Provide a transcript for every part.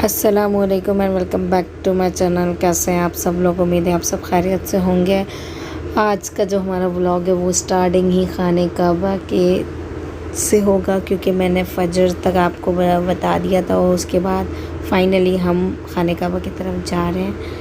अस्सलामुअलैकुम and welcome back to my channel. कैसे हैं आप सब लोग? उम्मीद है आप सब खैरियत से होंगे। आज का जो हमारा व्लॉग है वो स्टार्टिंग ही खाने काबा के से होगा, क्योंकि मैंने फजर तक आपको बता दिया था और उसके बाद फाइनली हम खाने काबा की तरफ जा रहे हैं।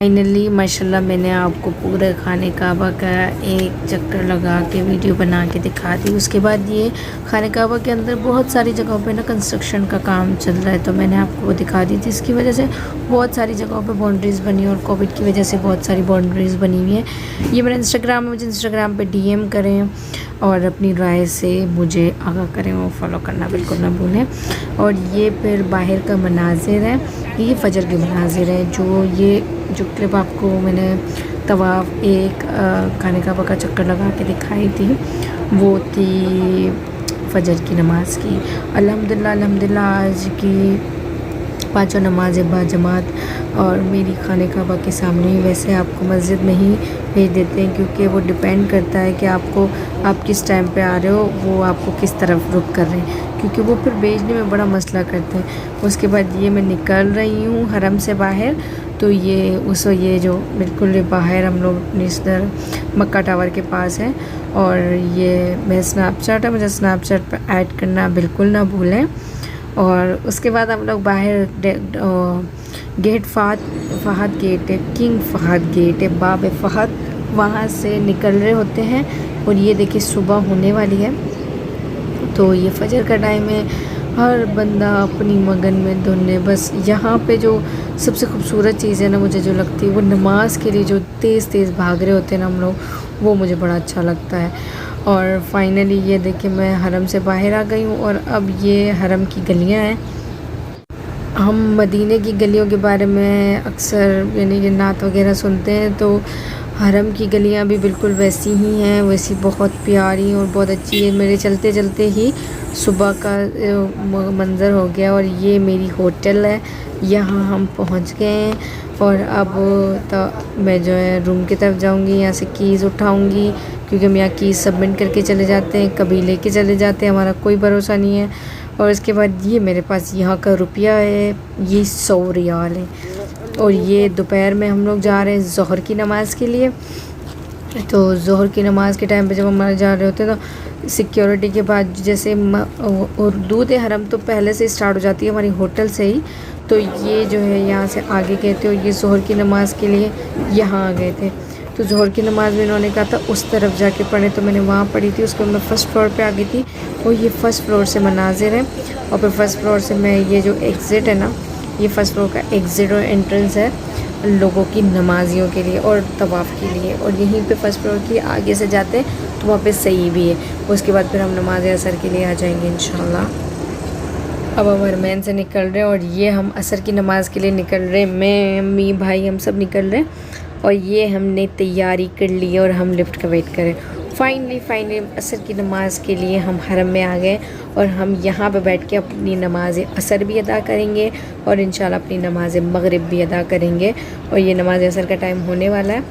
फाइनली माशाल्लाह मैंने आपको पूरे खाने काबा का एक चक्कर लगा के वीडियो बना के दिखा दी। उसके बाद ये खाने काबा के अंदर बहुत सारी जगहों पे ना कंस्ट्रक्शन का काम चल रहा है, तो मैंने आपको वो दिखा दी, जिसकी वजह से बहुत सारी जगहों पे बाउंड्रीज़ बनी और कोविड की वजह से बहुत सारी बाउंड्रीज़ बनी हुई है। ये मेरा इंस्टाग्राम है, मुझे इंस्टाग्राम पर DM करें और अपनी राय से मुझे आगाह करें और फॉलो करना बिल्कुल ना भूलें। और ये फिर बाहर का मनाजिर है, ये फजर के मनाजिर है। जो क्लिप आपको मैंने तवाफ़ एक खाने काबा का चक्कर लगा के दिखाई थी, वो थी फजर की नमाज़ की। अल्हम्दुलिल्लाह आज की पाँचों नमाज़ें बाजमात और मेरी खाने काबा के सामने ही। वैसे आपको मस्जिद में ही भेज देते हैं, क्योंकि वो डिपेंड करता है कि आप किस टाइम पे आ रहे हो, वो आपको किस तरफ रुख कर रहे हैं, क्योंकि वो फिर भेजने में बड़ा मसला करते हैं। उसके बाद ये मैं निकल रही हूँ हरम से बाहर, तो ये जो बिल्कुल बाहर हम लोग इधर मक्का टावर के पास है। और ये मेरा स्नैपचैट है, मुझे स्नैपचैट पर ऐड करना बिल्कुल ना भूलें। और उसके बाद हम लोग बाहर गेट फ़हद गेट है, किंग फ़हद गेट है, बाब फ़हद, वहाँ से निकल रहे होते हैं। और ये देखिए सुबह होने वाली है, तो ये फजर का टाइम है, हर बंदा अपनी मगन में धुन। बस यहाँ पे जो सबसे खूबसूरत चीज़ है ना, मुझे जो लगती है, वो नमाज़ के लिए जो तेज़ तेज़ भाग रहे होते हैं ना हम लोग, वो मुझे बड़ा अच्छा लगता है। और फाइनली ये देखिए मैं हरम से बाहर आ गई हूँ, और अब ये हरम की गलियाँ हैं। हम मदीने की गलियों के बारे में अक्सर यानी कि नात वगैरह सुनते हैं, तो हरम की गलियाँ भी बिल्कुल वैसी ही हैं, वैसी बहुत प्यारी और बहुत अच्छी है। मेरे चलते चलते ही सुबह का मंज़र हो गया। और ये मेरी होटल है, यहाँ हम पहुँच गए हैं। और अब तो मैं जो है रूम की तरफ जाऊँगी, यहाँ से कीज़ उठाऊँगी, क्योंकि हम यहाँ कीज़ सबमिट करके चले जाते हैं, कभी लेके चले जाते हैं, हमारा कोई भरोसा नहीं है। और इसके बाद ये मेरे पास यहाँ का रुपया है, ये 100 रियाल है। और ये दोपहर में हम लोग जा रहे हैं ज़ोहर की नमाज़ के लिए। तो ज़ोहर की नमाज़ के टाइम पे जब हम जा रहे होते हैं, तो सिक्योरिटी के बाद जैसे हुदूद हरम तो पहले से स्टार्ट हो जाती है हमारी होटल से ही। तो ये जो है यहाँ से आगे गए थे, और ये ज़ोहर की नमाज़ के लिए यहाँ आ गए थे। तो ज़ोहर की नमाज़ में इन्होंने कहा था उस तरफ जाके पढ़े, तो मैंने वहाँ पढ़ी थी। उसके बाद मैं फ़र्स्ट फ्लोर पे आ गई थी, और ये फ़र्स्ट फ्लोर से मनाजिर है। और फिर फ़र्स्ट फ्लोर से मैं ये जो एग्ज़िट है ना, ये फ़र्स्ट फ्लोर का एग्ज़िट और एंट्रेंस है लोगों की नमाजियों के लिए और तवाफ़ के लिए। और यहीं पे फ़र्स्ट फ्लोर की आगे से जाते हैं तो वहाँ पे सही भी है। उसके बाद फिर हम नमाज असर के लिए आ जाएंगे इंशाल्लाह। अब हम हरमैन से निकल रहे हैं, और ये हम असर की नमाज़ के लिए निकल रहे हैं। मैं, अम्मी, भाई, हम सब निकल रहे हैं। और ये हमने तैयारी कर ली और हम लिफ्ट का वेट करें। फाइनली असर की नमाज़ के लिए हम हरम में आ गए, और हम यहाँ पे बैठ के अपनी नमाज असर भी अदा करेंगे, और इंशाल्लाह अपनी नमाज मगरिब भी अदा करेंगे। और ये नमाज असर का टाइम होने वाला है,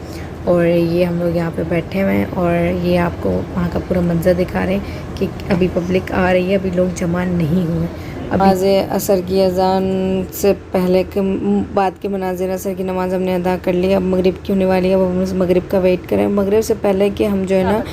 और ये हम लोग यहाँ पे बैठे हुए हैं। और ये आपको वहाँ का पूरा मंज़र दिखा रहे हैं कि अभी पब्लिक आ रही है, अभी लोग जमा नहीं हुए। नमाज असर की अज़ान से पहले के बाद के मनाजिर असर की नमाज़ हमने अदा कर ली। अब मगरिब की होने वाली है, अब हम मगरिब का वेट करें। मगरिब से पहले कि हम जो है ना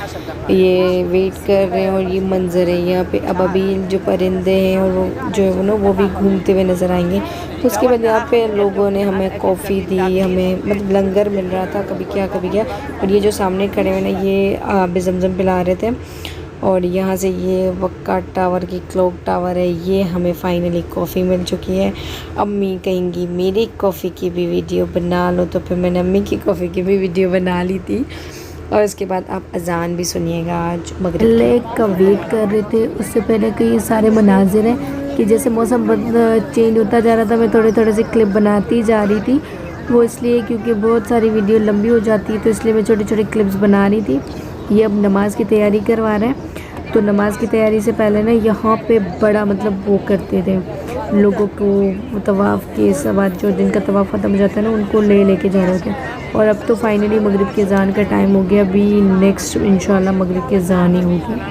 ये वेट कर रहे हैं, और ये मंज़र है यहाँ पे। अब अभी जो परिंदे हैं और वो जो है ना वो भी घूमते हुए नज़र आएंगे। उसके बाद यहाँ पे लोगों ने हमें कॉफ़ी दी, हमें मतलब लंगर मिल रहा था, कभी क्या कभी क्या। और ये जो सामने खड़े हुए ना, ये आब ज़मज़म पिला रहे थे। और यहाँ से ये वक्का टावर की क्लॉक टावर है, ये हमें फ़ाइनली कॉफ़ी मिल चुकी है। अम्मी कहेंगी मेरी कॉफ़ी की भी वीडियो बना लो, तो फिर मैंने अम्मी की कॉफ़ी की भी वीडियो बना ली थी। और उसके बाद आप अज़ान भी सुनिएगा। आज मगरिब का वेट कर रहे थे, उससे पहले कि ये सारे मनाजिर हैं कि जैसे मौसम चेंज होता जा रहा था, मैं थोड़े थोड़े से क्लिप बनाती जा रही थी। वो इसलिए क्योंकि बहुत सारी वीडियो लंबी हो जाती है, तो इसलिए मैं छोटे छोटे क्लिप्स बना रही थी। ये अब नमाज़ की तैयारी करवा रहे हैं, तो नमाज़ की तैयारी से पहले ना यहाँ पे बड़ा मतलब वो करते थे लोगों को, तवाफ़ के बाद जो जिनका तवाफ़ ख़त्म हो जाता है ना, उनको लेके जा रहे थे। और अब तो फाइनली मगरिब की अज़ान का टाइम हो गया। अभी नेक्स्ट इंशाल्लाह मगरिब की अज़ान ही होगी।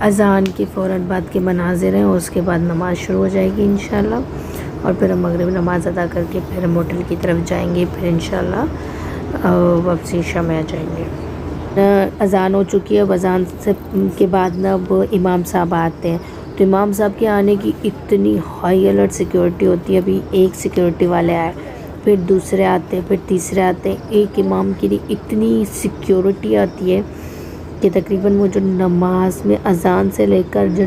अज़ान के फ़ौरन बाद के मनाज़िर हैं, उसके बाद नमाज़ शुरू हो जाएगी इंशाल्लाह। और फिर हम मगरिब नमाज़ अदा करके फिर हम होटल की तरफ जाएंगे, फिर इंशाल्लाह वापसी ईशा में आ जाएंगे। अज़ान हो चुकी है। अब अज़ान से के बाद ना अब इमाम साहब आते हैं, तो इमाम साहब के आने की इतनी हाई अलर्ट सिक्योरिटी होती है। अभी एक सिक्योरिटी वाले आए, फिर दूसरे आते हैं, फिर तीसरे आते हैं। एक इमाम के लिए इतनी सिक्योरिटी आती है कि तकरीबन वो जो नमाज में अज़ान से लेकर जो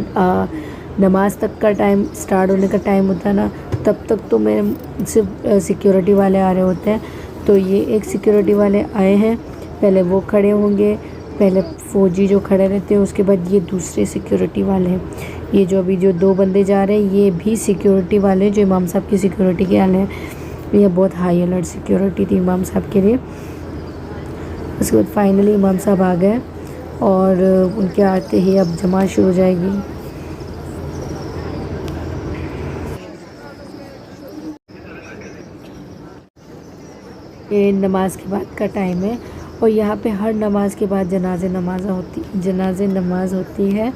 नमाज तक का टाइम स्टार्ट होने का टाइम होता है ना, तब तक तो मेरे सिर्फ सिक्योरिटी वाले आ रहे होते हैं। तो ये एक सिक्योरिटी वाले आए हैं, पहले वो खड़े होंगे, पहले फ़ौजी जो खड़े रहते हैं, उसके बाद ये दूसरे सिक्योरिटी वाले हैं। ये जो अभी जो 2 बंदे जा रहे हैं ये भी सिक्योरिटी वाले जो इमाम साहब की सिक्योरिटी के आए हैं। ये बहुत हाई अलर्ट सिक्योरिटी थी इमाम साहब के लिए। उसके बाद फाइनली इमाम साहब आ गए और उनके आते ही अब जमात शुरू हो जाएगी। ये नमाज के बाद का टाइम है और यहाँ पे हर नमाज के बाद जनाजे नमाज होती है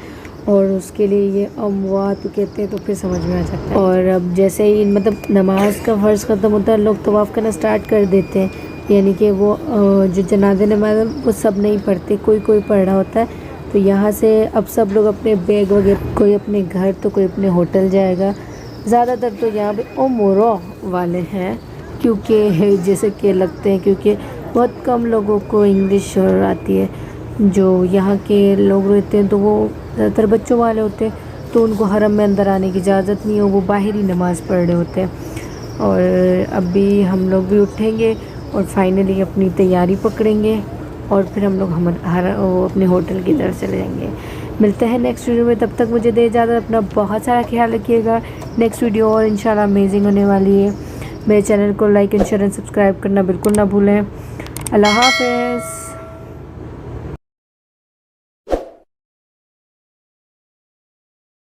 और उसके लिए ये अमवात कहते हैं, तो फिर समझ में आ जाता है। और अब जैसे ही मतलब नमाज का फ़र्ज़ ख़त्म होता है, लोग तवाफ़ करना स्टार्ट कर देते हैं, यानी कि वो जो जनाजे नमाज वो सब नहीं पढ़ते, कोई कोई पढ़ रहा होता है। तो यहाँ से अब सब लोग अपने बैग वगैरह, कोई अपने घर तो कोई अपने होटल जाएगा। ज़्यादातर तो यहाँ पे उम्रा वाले हैं, क्योंकि जैसे कि लगते हैं, क्योंकि बहुत कम लोगों को इंग्लिश आती है। जो यहाँ के लोग रहते हैं तो वो ज़्यादातर बच्चों वाले होते हैं, तो उनको हरम में अंदर आने की इजाज़त नहीं है, वो बाहर ही नमाज़ पढ़ रहे होते हैं। और अभी हम लोग भी उठेंगे और फाइनली अपनी तैयारी पकड़ेंगे और फिर हम लोग अपने होटल की तरफ चले जाएंगे। मिलते हैं नेक्स्ट वीडियो में, तब तक मुझे दे इजाज़त। अपना बहुत सारा ख्याल रखिएगा। नेक्स्ट वीडियो और इंशाल्लाह अमेजिंग होने वाली है। मेरे चैनल को like and share and subscribe करना बिल्कुल ना भूलें। अल्लाह हाफ़िज़।